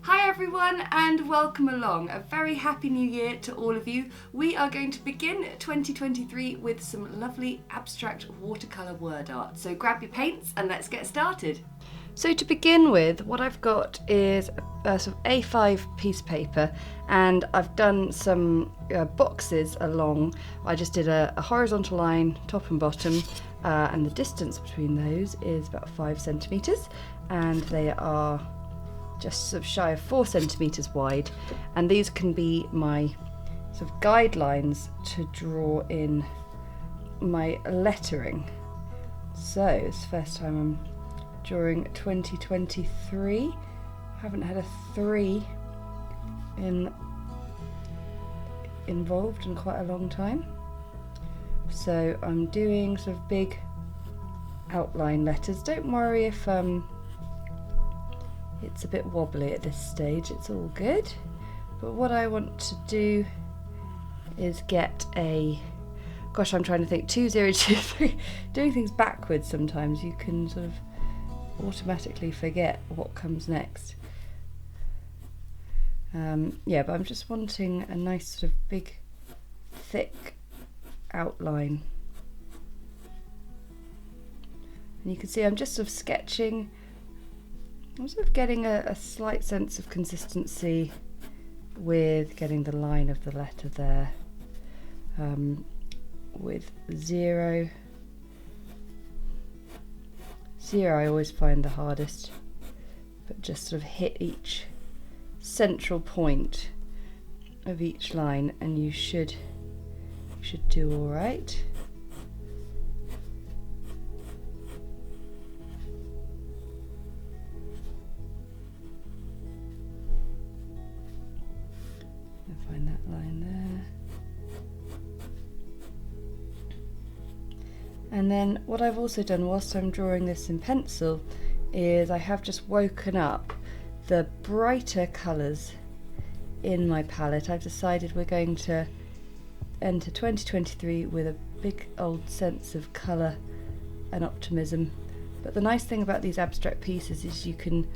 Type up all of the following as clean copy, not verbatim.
Hi everyone and welcome along. A very happy new year to all of you. We are going to begin 2023 with some lovely abstract watercolour word art. So grab your paints and let's get started. So to begin with, what I've got is a sort of A5 piece of paper, and I've done some boxes along. I just did a horizontal line, top and bottom, and the distance between those is about 5 centimetres, and they are just sort of shy of 4 centimetres wide, and these can be my sort of guidelines to draw in my lettering. So it's the first time I'm drawing 2023. I haven't had a 3 involved in quite a long time, so I'm doing sort of big outline letters. Don't worry if it's a bit wobbly at this stage, it's all good. But what I want to do is get a, gosh, I'm trying to think, 2023. Doing things backwards sometimes you can sort of automatically forget what comes next. Yeah, but I'm just wanting a nice sort of big thick outline, and you can see I'm just sort of sketching. I'm sort of getting a slight sense of consistency with getting the line of the letter there. With zero I always find the hardest, but just sort of hit each central point of each line and you should do all right. Find that line there. And then what I've also done whilst I'm drawing this in pencil is I have just woken up the brighter colours in my palette. I've decided we're going to enter 2023 with a big old sense of colour and optimism. But the nice thing about these abstract pieces is you can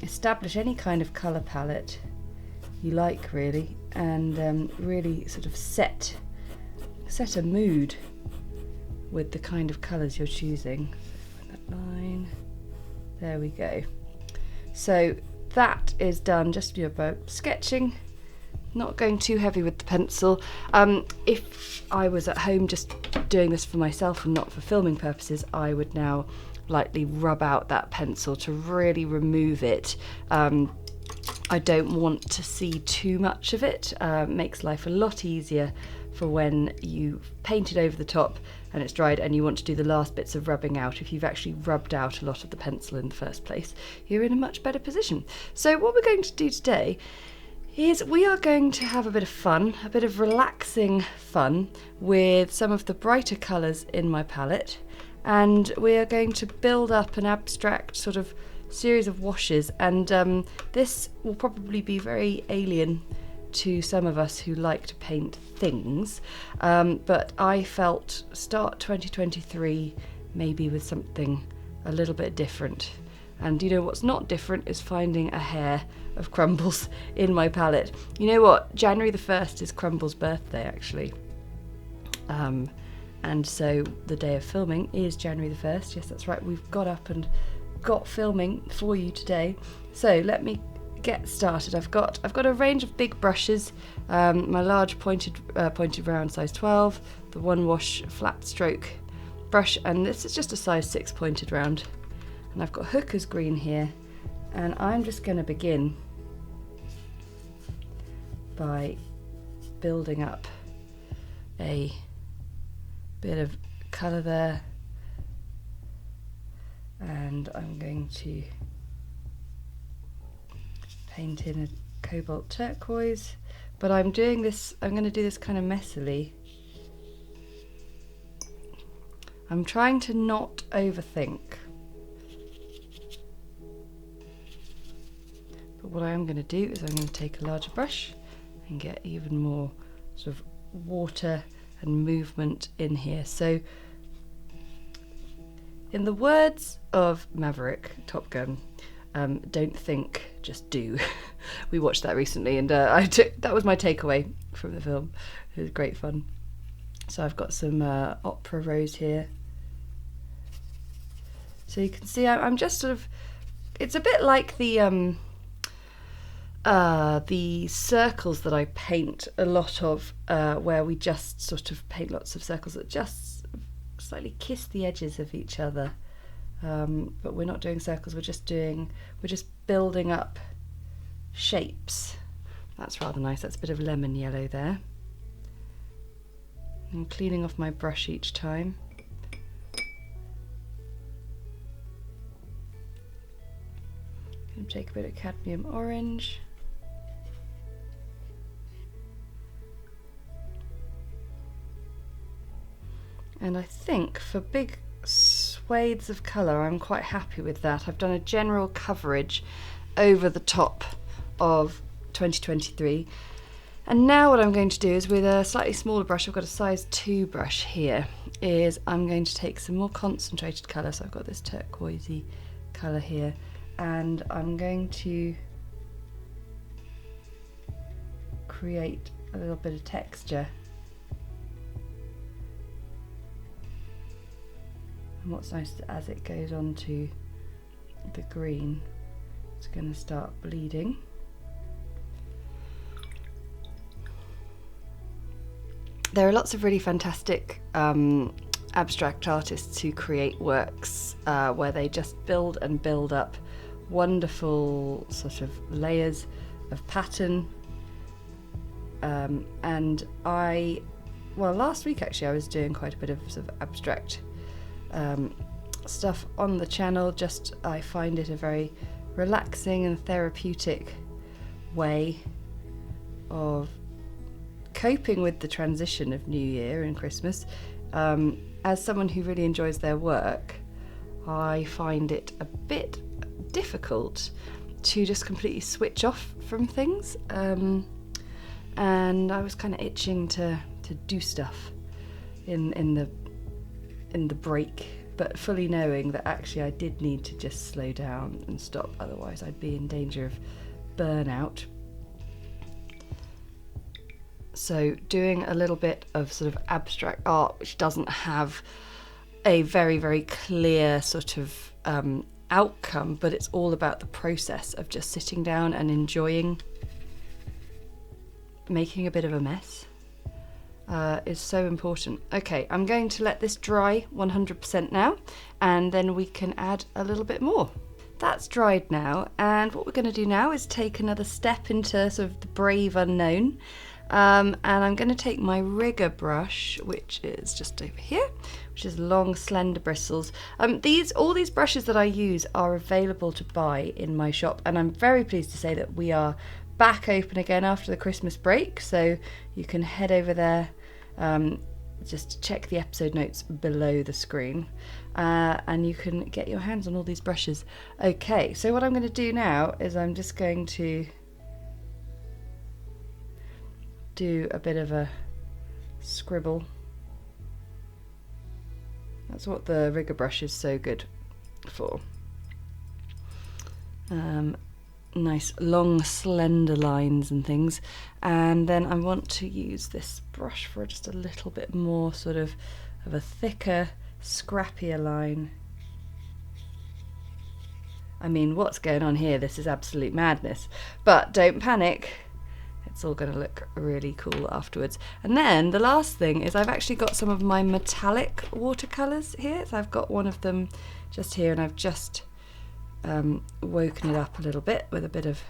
establish any kind of colour palette you like, really, and really sort of set a mood with the kind of colours you're choosing. So find that line. There we go. So that is done just by sketching, not going too heavy with the pencil. If I was at home just doing this for myself and not for filming purposes, I would now lightly rub out that pencil to really remove it. I don't want to see too much of it. Makes life a lot easier for when you've painted over the top and it's dried and you want to do the last bits of rubbing out. If you've actually rubbed out a lot of the pencil in the first place, you're in a much better position. So what we're going to do today is we are going to have a bit of fun, a bit of relaxing fun with some of the brighter colours in my palette, and we are going to build up an abstract sort of series of washes, and this will probably be very alien to some of us who like to paint things, but I felt start 2023 maybe with something a little bit different. And you know what's not different is finding a hair of Crumbles in my palette. You know what, January the 1st is Crumbles' birthday actually, and so the day of filming is January the 1st. Yes, that's right, we've got up and got filming for you today. So let me get started. I've got a range of big brushes, my large pointed round size 12, the one wash flat stroke brush, and this is just a size 6 pointed round, and I've got Hooker's green here, and I'm just going to begin by building up a bit of colour there. And I'm going to paint in a cobalt turquoise, but I'm going to do this kind of messily. I'm trying to not overthink, but what I am going to do is I'm going to take a larger brush and get even more sort of water and movement in here. So in the words of Maverick, Top Gun, Don't think, just do. We watched that recently, and that was my takeaway from the film. It was great fun. So I've got some opera rose here. So you can see I'm just sort of, it's a bit like the circles that I paint a lot of, where we just sort of paint lots of circles that just slightly kiss the edges of each other. But we're not doing circles, we're just building up shapes. That's rather nice. That's a bit of lemon yellow there. I'm cleaning off my brush each time. Going to take a bit of cadmium orange. And I think for big swathes of colour I'm quite happy with that. I've done a general coverage over the top of 2023. And now what I'm going to do is, with a slightly smaller brush, I've got a size 2 brush here, is I'm going to take some more concentrated colour. So I've got this turquoisey colour here, and I'm going to create a little bit of texture. And what's nice is as it goes on to the green, it's going to start bleeding. There are lots of really fantastic abstract artists who create works where they just build and build up wonderful sort of layers of pattern. And last week actually I was doing quite a bit of sort of abstract stuff on the channel. I find it a very relaxing and therapeutic way of coping with the transition of New Year and Christmas. As someone who really enjoys their work, I find it a bit difficult to just completely switch off from things, and I was kind of itching to do stuff in the break, but fully knowing that actually I did need to just slow down and stop, otherwise I'd be in danger of burnout. So doing a little bit of sort of abstract art which doesn't have a very, very clear sort of outcome, but it's all about the process of just sitting down and enjoying making a bit of a mess, is so important. Okay, I'm going to let this dry 100% now, and then we can add a little bit more. That's dried now, and what we're going to do now is take another step into sort of the brave unknown. And I'm going to take my rigger brush, which is just over here, which is long, slender bristles. All these brushes that I use are available to buy in my shop, and I'm very pleased to say that we are back open again after the Christmas break, so you can head over there, just check the episode notes below the screen, and you can get your hands on all these brushes. Okay, so what I'm going to do now is I'm just going to do a bit of a scribble. That's what the rigger brush is so good for. Nice long slender lines and things, and then I want to use this brush for just a little bit more sort of a thicker, scrappier line. I mean, what's going on here? This is absolute madness, but don't panic. It's all going to look really cool afterwards. And then the last thing is I've actually got some of my metallic watercolours here. So I've got one of them just here, and I've just woken it up a little bit with a bit of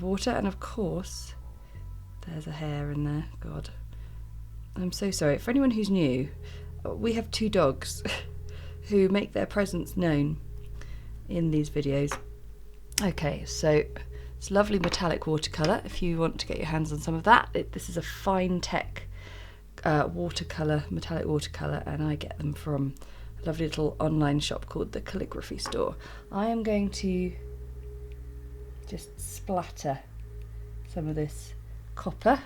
water. And of course, there's a hair in there. God, I'm so sorry. For anyone who's new, we have 2 dogs who make their presence known in these videos. Okay, so it's lovely metallic watercolour if you want to get your hands on some of that. This is a fine tech watercolour, metallic watercolour, and I get them from a lovely little online shop called the Calligraphy Store. I am going to just splatter some of this copper,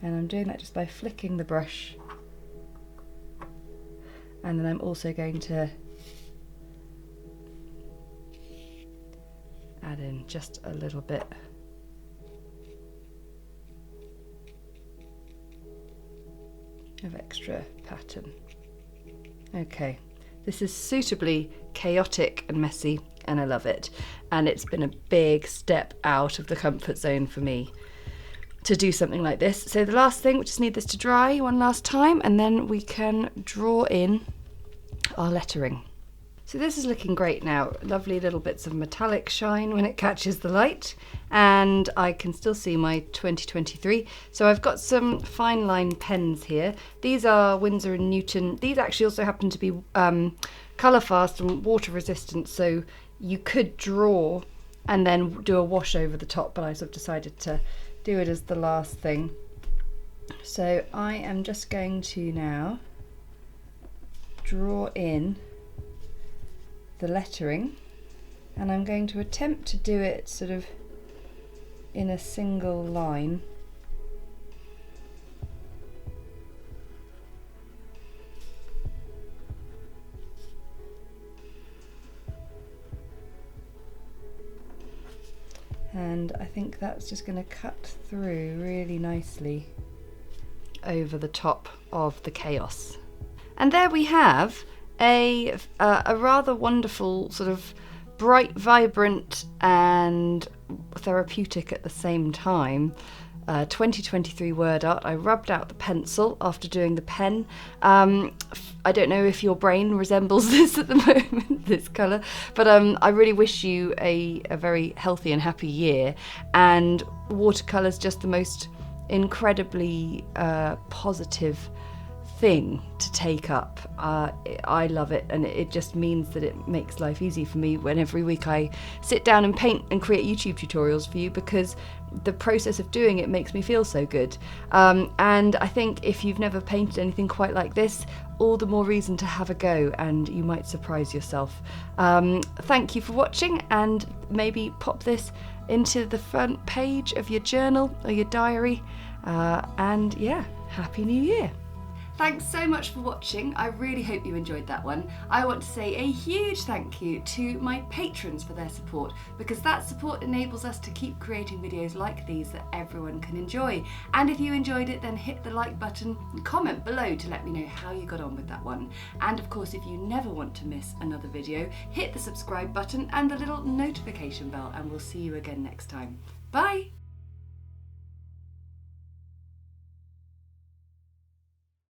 and I'm doing that just by flicking the brush And then I'm also going to add in just a little bit of extra pattern. Okay, this is suitably chaotic and messy, and I love it. And it's been a big step out of the comfort zone for me to do something like this. So the last thing, we just need this to dry one last time, and then we can draw in our lettering. So this is looking great now. Lovely little bits of metallic shine when it catches the light, and I can still see my 2023. So I've got some fine line pens here. These are Winsor and Newton. These actually also happen to be colour fast and water resistant, so you could draw and then do a wash over the top, but I sort of decided to do it as the last thing. So I am just going to now draw in the lettering, and I'm going to attempt to do it sort of in a single line. And I think that's just going to cut through really nicely over the top of the chaos. And there we have a rather wonderful sort of bright, vibrant and therapeutic at the same time 2023 word art. I rubbed out the pencil after doing the pen. I don't know if your brain resembles this at the moment, this colour, but I really wish you a very healthy and happy year. And watercolour's just the most incredibly positive thing to take up. I love it, and it just means that it makes life easy for me when every week I sit down and paint and create YouTube tutorials for you, because the process of doing it makes me feel so good. And I think if you've never painted anything quite like this, all the more reason to have a go, and you might surprise yourself. Thank you for watching, and maybe pop this into the front page of your journal or your diary, and yeah, Happy New Year. Thanks so much for watching. I really hope you enjoyed that one. I want to say a huge thank you to my patrons for their support, because that support enables us to keep creating videos like these that everyone can enjoy. And if you enjoyed it, then hit the like button and comment below to let me know how you got on with that one. And of course, if you never want to miss another video, hit the subscribe button and the little notification bell, and we'll see you again next time. Bye!